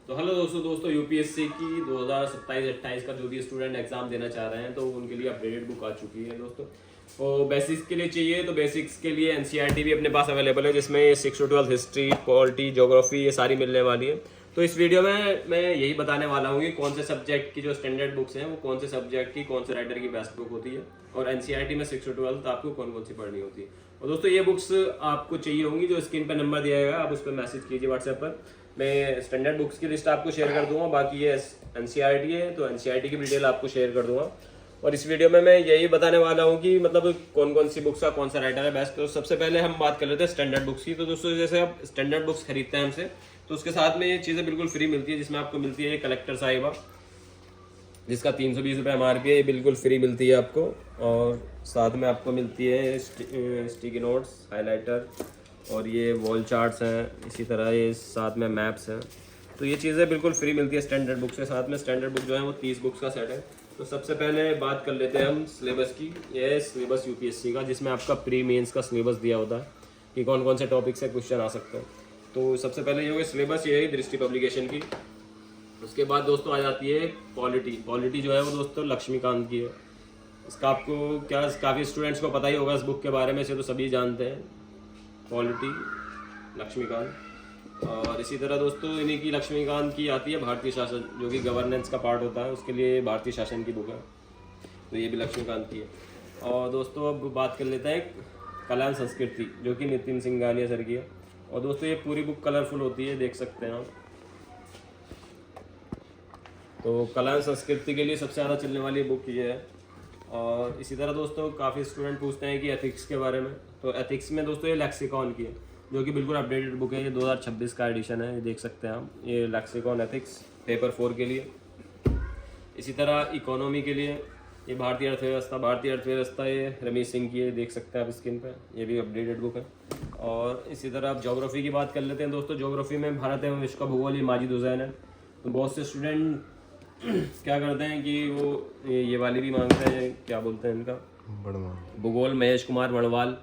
तो हेलो दोस्तों यूपीएससी की 2027-28 का जो भी स्टूडेंट एग्जाम देना चाह रहे हैं तो उनके लिए अपडेटेड बुक आ चुकी है दोस्तों। और बेसिक्स के लिए चाहिए तो बेसिक्स के लिए एनसीईआरटी भी अपने पास अवेलेबल है, जिसमें 6 to 12 हिस्ट्री, पॉलिटी, ज्योग्राफी ये सारी मिलने वाली है। तो इस वीडियो में मैं यही बताने वाला हूँ कि कौन से सब्जेक्ट की जो स्टैंडर्ड बुक्स हैं वो कौन से सब्जेक्ट की कौन से राइटर की बेस्ट बुक होती है, और एनसीईआरटी में 6 to 12 आपको कौन कौन सी पढ़नी होती है। और दोस्तों ये बुक्स आपको चाहिए होंगी, जो स्क्रीन पर नंबर दिया गया आप उस पर मैसेज कीजिए व्हाट्सएप पर। मैं स्टैंडर्ड बुक्स की लिस्ट आपको शेयर कर दूंगा, बाकी ये एनसीईआरटी है तो एनसीईआरटी की डिटेल आपको शेयर कर दूंगा। और इस वीडियो में मैं यही बताने वाला हूँ कि मतलब कौन कौन सी बुक्स का कौन सा राइटर है बेस्ट। तो सबसे पहले हम बात कर लेते हैं स्टैंडर्ड बुक्स की। तो दोस्तों जैसे आप स्टैंडर्ड बुक्स खरीदते हैं हमसे तो उसके साथ में ये चीज़ें बिल्कुल फ्री मिलती है, जिसमें आपको मिलती है ये कलेक्टर साहिबा, जिसका 320 रुपये MRP है, ये बिल्कुल फ्री मिलती है आपको। और साथ में आपको मिलती है स्टिकी नोट्स, हाइलाइटर और ये वॉल चार्ट्स हैं। इसी तरह ये साथ में मैप्स हैं। तो ये चीज़ें बिल्कुल फ्री मिलती है स्टैंडर्ड बुक के साथ में। स्टैंडर्ड बुक जो है वो 30 बुक्स का सेट है। तो सबसे पहले बात कर लेते हैं हम सिलेबस की। ये है सिलेबस यूपीएससी का, जिसमें आपका प्री मेंस का सिलेबस दिया होता है कि कौन कौन से टॉपिक से क्वेश्चन आ सकते हैं। तो सबसे पहले ये हो गया सिलेबस, ये है दृष्टि पब्लिकेशन की। उसके बाद दोस्तों आ जाती है पॉलिटी। पॉलिटी जो है वो दोस्तों लक्ष्मीकांत की है। इसका आपको क्या काफ़ी स्टूडेंट्स को पता ही होगा इस बुक के बारे में, से तो सभी जानते हैं पॉलिटी लक्ष्मीकांत। और इसी तरह दोस्तों इन्हीं की लक्ष्मीकांत की आती है भारतीय शासन, जो कि गवर्नेंस का पार्ट होता है, उसके लिए भारतीय शासन की बुक है। तो ये भी लक्ष्मीकांत की है। और दोस्तों अब बात कर लेते हैं कला एवं संस्कृति, जो कि नितिन सिंघानिया सर की है। और दोस्तों ये पूरी बुक कलरफुल होती है, देख सकते हैं आप। तो कला एवं संस्कृति के लिए सबसे ज़्यादा चलने वाली बुक ये है। और इसी तरह दोस्तों काफ़ी स्टूडेंट पूछते हैं कि एथिक्स के बारे में। तो एथिक्स में दोस्तों ये लेक्सिकॉन की है, जो कि बिल्कुल अपडेटेड बुक है। ये 2026 का एडिशन है, ये देख सकते हैं आप। ये लेक्सिकॉन एथिक्स पेपर 4 के लिए। इसी तरह इकोनॉमी के लिए ये भारतीय अर्थव्यवस्था। भारतीय अर्थव्यवस्था ये रमेश सिंह की है, देख सकते हैं आप स्क्रीन पर। ये भी अपडेटेड बुक है। और इसी तरह आप ज्योग्राफी की बात कर लेते हैं दोस्तों। ज्योग्राफी में भारत एवं विश्व का भूगोल, ये माजिद हुसैन है। तो बहुत से स्टूडेंट क्या करते हैं कि वो ये वाली भी मांगते हैं, क्या बोलते हैं इनका, भूगोल, महेश कुमार बड़वाल,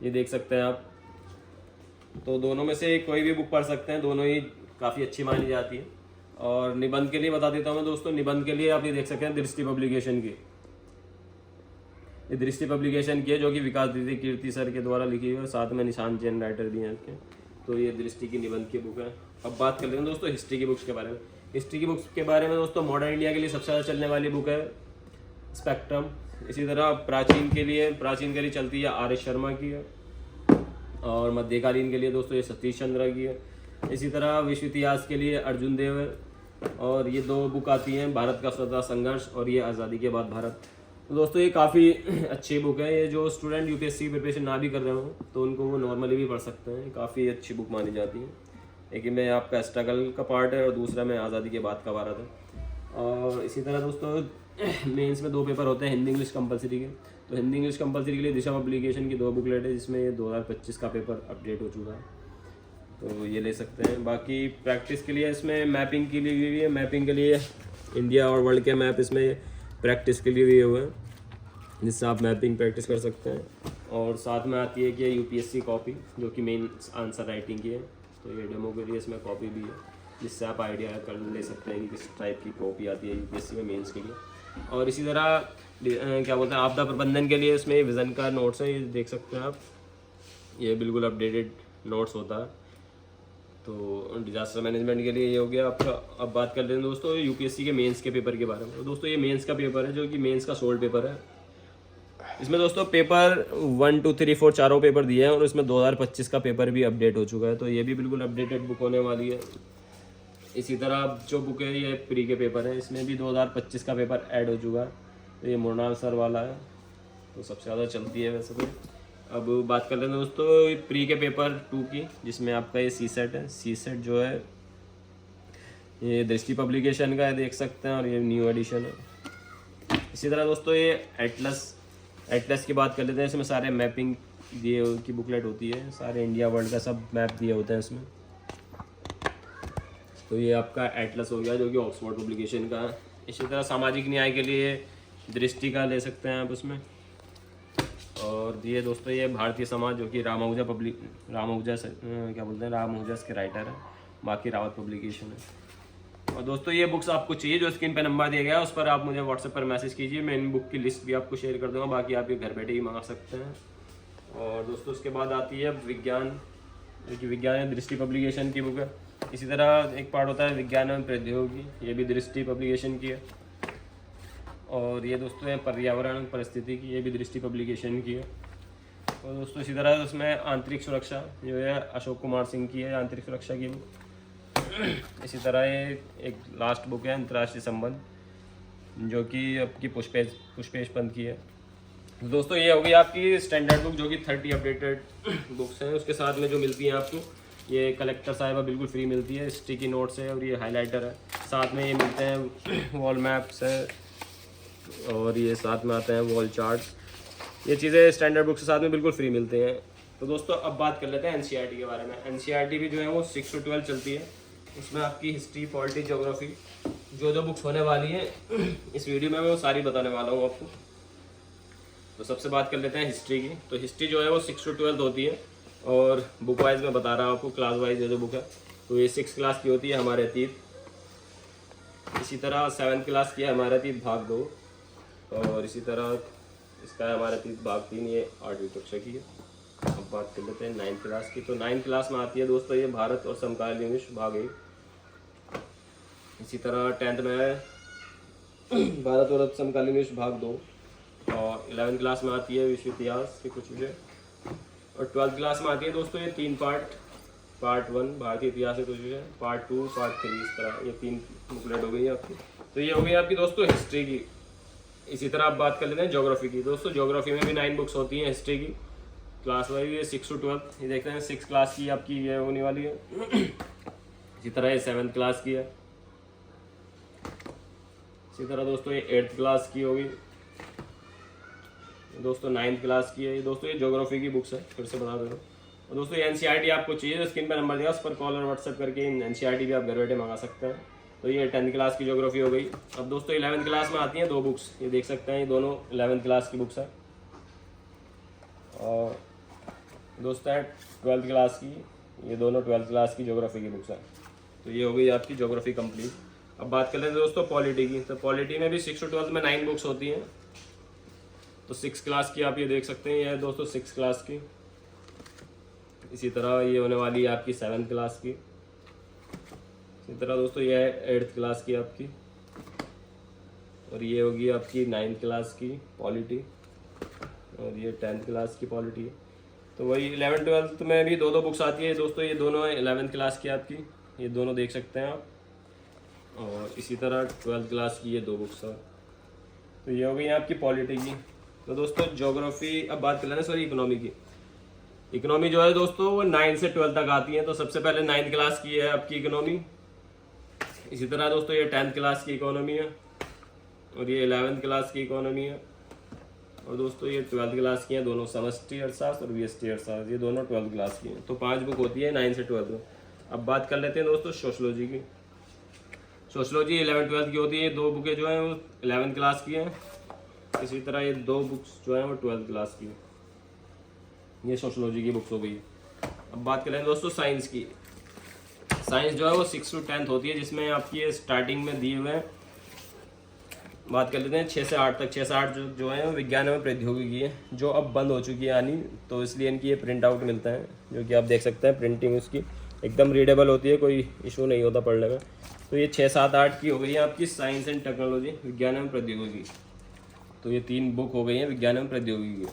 ये देख सकते हैं आप। तो दोनों में से कोई भी बुक पढ़ सकते हैं, दोनों ही काफ़ी अच्छी मानी जाती है। और निबंध के लिए बता देता हूँ मैं दोस्तों। निबंध के लिए आप ये देख सकते हैं दृष्टि पब्लिकेशन की। ये दृष्टि पब्लिकेशन की है, जो कि विकास दीदी कीर्ति सर के द्वारा लिखी हुई है, और साथ में निशांत जैन राइटर भी हैं इसके। तो ये दृष्टि की निबंध की बुक है। अब बात कर लेते हैं दोस्तों हिस्ट्री की बुक्स के बारे में। हिस्ट्री की बुक्स के बारे में दोस्तों मॉडर्न इंडिया के लिए सबसे ज़्यादा चलने वाली बुक है स्पेक्ट्रम। इसी तरह प्राचीन के लिए चलती है आर एस शर्मा की है। और मध्यकालीन के लिए दोस्तों ये सतीश चंद्र की है। इसी तरह विश्व इतिहास के लिए अर्जुन देव है। और ये 2 बुक आती हैं, भारत का स्वतंत्रता संघर्ष और ये आज़ादी के बाद भारत। तो दोस्तों ये काफ़ी अच्छी बुक है। ये जो स्टूडेंट यूपीएससी की प्रिपरेशन ना भी कर रहे हो तो उनको वो नॉर्मली भी पढ़ सकते हैं। काफ़ी अच्छी बुक मानी जाती है। एक में आपका स्ट्रगल का पार्ट है और दूसरा में आज़ादी के बाद का भारत है। और इसी तरह दोस्तों मेंस में 2 पेपर होते हैं हिंदी इंग्लिश कंपलसरी के। तो हिंदी इंग्लिश कंपलसरी के लिए दिशा पब्लिकेशन की 2 बुकलेट है, जिसमें ये 2025 का पेपर अपडेट हो चुका है। तो ये ले सकते हैं। बाकी प्रैक्टिस के लिए इसमें मैपिंग के लिए भी है। मैपिंग के लिए इंडिया और वर्ल्ड के मैप इसमें प्रैक्टिस के लिए दिए हुए हैं, जिससे आप मैपिंग प्रैक्टिस कर सकते हैं। और साथ में आती है कि यूपीएससी कॉपी, जो कि मेन आंसर राइटिंग की है। तो ये डेमो के लिए इसमें कॉपी भी है, जिससे आप आइडिया कर ले सकते हैं कि किस टाइप की कॉपी आती है यूपीएससी में मेंस के लिए। और इसी तरह क्या बोलते हैं आपदा प्रबंधन के लिए इसमें विज़न का नोट्स है, ये देख सकते हैं आप। ये बिल्कुल अपडेटेड नोट्स होता है। तो डिजास्टर मैनेजमेंट के लिए ये हो गया आपका। अब बात कर लेते हैं दोस्तों यूपीएससी के मेंस के पेपर के बारे में। तो दोस्तों ये मेंस का पेपर है, जो कि मेंस का सोल्ड पेपर है। इसमें दोस्तों पेपर 1 2 3 4 चारों पेपर दिए हैं, और इसमें 2025 का पेपर भी अपडेट हो चुका है। तो ये भी बिल्कुल अपडेटेड बुक होने वाली है। इसी तरह जो बुक है ये प्री के पेपर है, इसमें भी 2025 का पेपर ऐड हो चुका है। तो ये मुरनाल सर वाला है, तो सबसे ज़्यादा चलती है वैसे तो। अब बात कर लेते हैं दोस्तों प्री के पेपर 2 की, जिसमें आपका ये सी सेट है। सी सेट जो है ये दृष्टि पब्लिकेशन का है, देख सकते हैं, और ये न्यू एडिशन है। इसी तरह दोस्तों ये एटलस की बात कर लेते हैं। इसमें सारे मैपिंग दिए की बुकलेट होती है, सारे इंडिया वर्ल्ड का सब मैप दिए होते हैं इसमें। तो ये आपका एटलस हो गया, जो कि ऑक्सफोर्ड पब्लिकेशन का है। इसी तरह सामाजिक न्याय के लिए दृष्टि का ले सकते हैं आप उसमें। और ये दोस्तों ये भारतीय समाज, जो कि राम आहूजा क्या बोलते हैं, राम आहूजा के राइटर है। बाकी रावत पब्लिकेशन है। और दोस्तों ये बुक्स आपको चाहिए, जो स्क्रीन पे नंबर दिया गया है उस पर आप मुझे व्हाट्सएप पर मैसेज कीजिए, मैं इन बुक की लिस्ट भी आपको शेयर कर दूंगा, बाकी आप ये घर बैठे ही मंगा सकते हैं। और दोस्तों उसके बाद आती है विज्ञान, जो कि विज्ञान है दृष्टि पब्लिकेशन की बुक है। इसी तरह एक पार्ट होता है विज्ञान एवं प्रौद्योगिकी, ये भी दृष्टि पब्लिकेशन की है। और ये दोस्तों है पर्यावरण परिस्थिति की, ये भी दृष्टि पब्लिकेशन की है। और दोस्तों इसी तरह उसमें आंतरिक सुरक्षा जो है अशोक कुमार सिंह की है, आंतरिक सुरक्षा की बुक। इसी तरह ये एक लास्ट बुक है अंतर्राष्ट्रीय संबंध, जो कि आपकी पुष्पेश पंत की है। दोस्तों ये होगी आपकी स्टैंडर्ड बुक, जो कि 30 अपडेटेड बुक्स हैं। उसके साथ में जो मिलती है आपको, ये कलेक्टर साहिबा बिल्कुल फ्री मिलती है, स्टिकी नोट्स है और ये हाइलाइटर है। साथ में ये मिलते हैं वॉल मैप्स है, और ये साथ में आते हैं वॉल चार्ट्स। ये चीज़ें स्टैंडर्ड बुक के साथ में बिल्कुल फ्री मिलते हैं। तो दोस्तों अब बात कर लेते हैं एनसीईआरटी के बारे में। एनसीईआरटी भी जो है वो 6 to 12 चलती है। इसमें आपकी हिस्ट्री, पॉलिटी, ज्योग्राफी जो बुक्स होने वाली है इस वीडियो में मैं वो सारी बताने वाला हूँ आपको। तो सबसे बात कर लेते हैं हिस्ट्री की। तो हिस्ट्री जो है वो 6 to 12 होती है, और बुक वाइज मैं बता रहा हूँ आपको, क्लास वाइज जो बुक है। तो ये 6 क्लास की होती है हमारे अतीत। इसी तरह 7th क्लास की है हमारे अतीत भाग 2, और इसी तरह इसका है हमारे अतीत भाग 3, ये 8वीं कक्षा की है। अब बात कर लेते हैं 9th क्लास की। तो 9th क्लास में आती है दोस्तों ये भारत और समकालीन विश्व भाग 1। इसी तरह 10th में है भारत और समकालीन विश्व भाग 2, और 11th क्लास में आती है विश्व इतिहास के कुछ विषय, और 12th क्लास में आती है दोस्तों ये 3 पार्ट 1 भारतीय इतिहास के कुछ विषय, पार्ट 2, पार्ट 3, इस तरह ये 3 बुकलेट हो गई है आपकी। तो ये हो गई आपकी दोस्तों हिस्ट्री की। इसी तरह आप बात कर लेते हैं ज्योग्राफी की। दोस्तों ज्योग्राफी में भी 9 बुक्स होती हैं हिस्ट्री की, क्लास वाइज। ये 6 to 12, ये देखते हैं 6 क्लास की आपकी ये होने वाली है। इसी तरह ये 7th क्लास की है। इसी तरह दोस्तों ये 8th क्लास की होगी, दोस्तों 9th क्लास की है। ये दोस्तों ये ज्योग्राफी की बुक्स है, फिर से बता दे रहा हूँ। और दोस्तों ये एनसीईआरटी आपको चाहिए, तो स्क्रीन पर नंबर दिया उस पर कॉल और व्हाट्सएप करके एनसीईआरटी भी आप घर बैठे मंगा सकते हैं। तो ये 10th क्लास की ज्योग्राफी हो गई। अब दोस्तों 11th क्लास में आती हैं 2 बुक्स, ये देख सकते हैं, ये दोनों 11th क्लास की बुक्स हैं। और दोस्तों है 12th क्लास की, ये दोनों 12th क्लास की ज्योग्राफी की बुक्स हैं। तो ये हो गई आपकी ज्योग्राफी कंप्लीट। अब बात कर लेते हैं दोस्तों पॉलिटी की। तो पॉलिटी में भी 6 to 12 में 9 बुक्स होती हैं। तो 6 क्लास की आप ये देख सकते हैं, ये है दोस्तों 6 क्लास की। इसी तरह ये होने वाली है आपकी 7th क्लास की। इसी तरह दोस्तों ये है 8th क्लास की आपकी, और ये होगी आपकी 9th क्लास की पॉलिटी, और ये 10th क्लास की पॉलिटी है। तो वही 11th 12th में भी 2 बुक्स आती है दोस्तों, ये दोनों है 11th क्लास की आपकी, ये दोनों देख सकते हैं आप। और इसी तरह 12th क्लास की ये 2 बुक्स हैं। तो ये हो गई आपकी पॉलिटी की। तो दोस्तों ज्योग्राफी अब बात कर लेना, सॉरी इकोनॉमी की। इकोनॉमी जो है दोस्तों वो 9 से 12 तक आती है। तो सबसे पहले 9th क्लास की है आपकी इकोनॉमी। इसी तरह दोस्तों ये 10th क्लास की इकोनॉमी है, और ये 11th क्लास की इकोनॉमी है, और दोस्तों ये 12th क्लास की है, दोनों समष्टि अर्थशास्त्र और व्यष्टि अर्थशास्त्र, ये दोनों 12th क्लास की हैं। तो 5 बुक होती है 9 से 12 में। अब बात कर लेते हैं दोस्तों सोशलॉजी की। सोशलॉजी 11th 12th की होती है। 2 बुकें जो हैं वो 11th क्लास की हैं। इसी तरह ये 2 बुक्स जो हैं वो 12th क्लास की हैं। ये सोशलॉजी की बुक्स हो गई। अब बात करें दोस्तों साइंस की। साइंस जो है वो 6 to 10 होती है, जिसमें आपकी ये स्टार्टिंग में दिए हुए हैं। बात कर लेते हैं 6 से 8 तक। 6 से 8 जो है वो विज्ञान एवं प्रौद्योगिकी है, जो अब बंद हो चुकी है आनी, तो इसलिए इनकी ये प्रिंट आउट मिलता है, जो कि आप देख सकते हैं। प्रिंटिंग उसकी एकदम रीडेबल होती है, कोई इशू नहीं होता पढ़ने में। तो ये 6, 7, 8 की हो गई है आपकी साइंस एंड टेक्नोलॉजी, विज्ञान एवं प्रौद्योगिकी। तो ये 3 बुक हो गई हैं विज्ञान एवं प्रौद्योगिकी।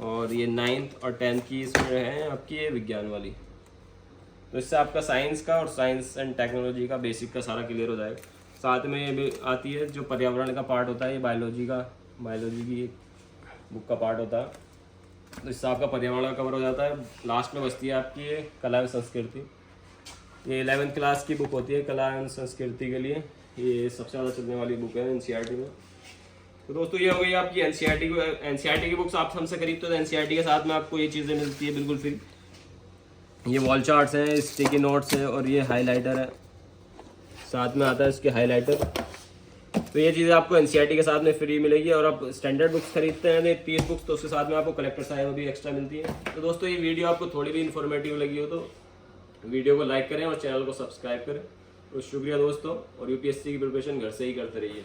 और ये 9th और 10th की इसमें है आपकी ये विज्ञान वाली। तो इससे आपका साइंस का और साइंस एंड टेक्नोलॉजी का बेसिक का सारा क्लियर हो जाएगा। साथ में ये भी आती है जो पर्यावरण का पार्ट होता है, ये बायोलॉजी की एक बुक का पार्ट होता है। तो इससे आपका पर्यावरण का कवर हो जाता है। लास्ट में बचती है आपकी ये कला एवं संस्कृति। ये 11th क्लास की बुक होती है कला एवं संस्कृति के लिए, ये सबसे ज़्यादा चलने वाली बुक है एनसीईआरटी में। तो दोस्तों ये हो गई आपकी एनसीईआरटी की बुक्स। आप हमसे खरीदते हो तो एनसीईआरटी के साथ में आपको ये चीज़ें मिलती है बिल्कुल फ्री। ये वॉल चार्ट्स हैं, स्टिकी नोट्स है, और ये हाइलाइटर है, साथ में आता है इसके हाइलाइटर। तो ये चीज़ें आपको एनसीईआरटी के साथ में फ्री मिलेगी। और आप स्टैंडर्ड बुक्स खरीदते हैं 30 बुक्स, तो उसके साथ में आपको कलेक्टर साहिब भी एक्स्ट्रा मिलती है। तो दोस्तों ये वीडियो आपको थोड़ी भी इन्फॉर्मेटिव लगी हो तो वीडियो को लाइक करें और चैनल को सब्सक्राइब करें। तो शुक्रिया दोस्तों, और यूपीएससी की प्रिपरेशन घर से ही करते रहिए।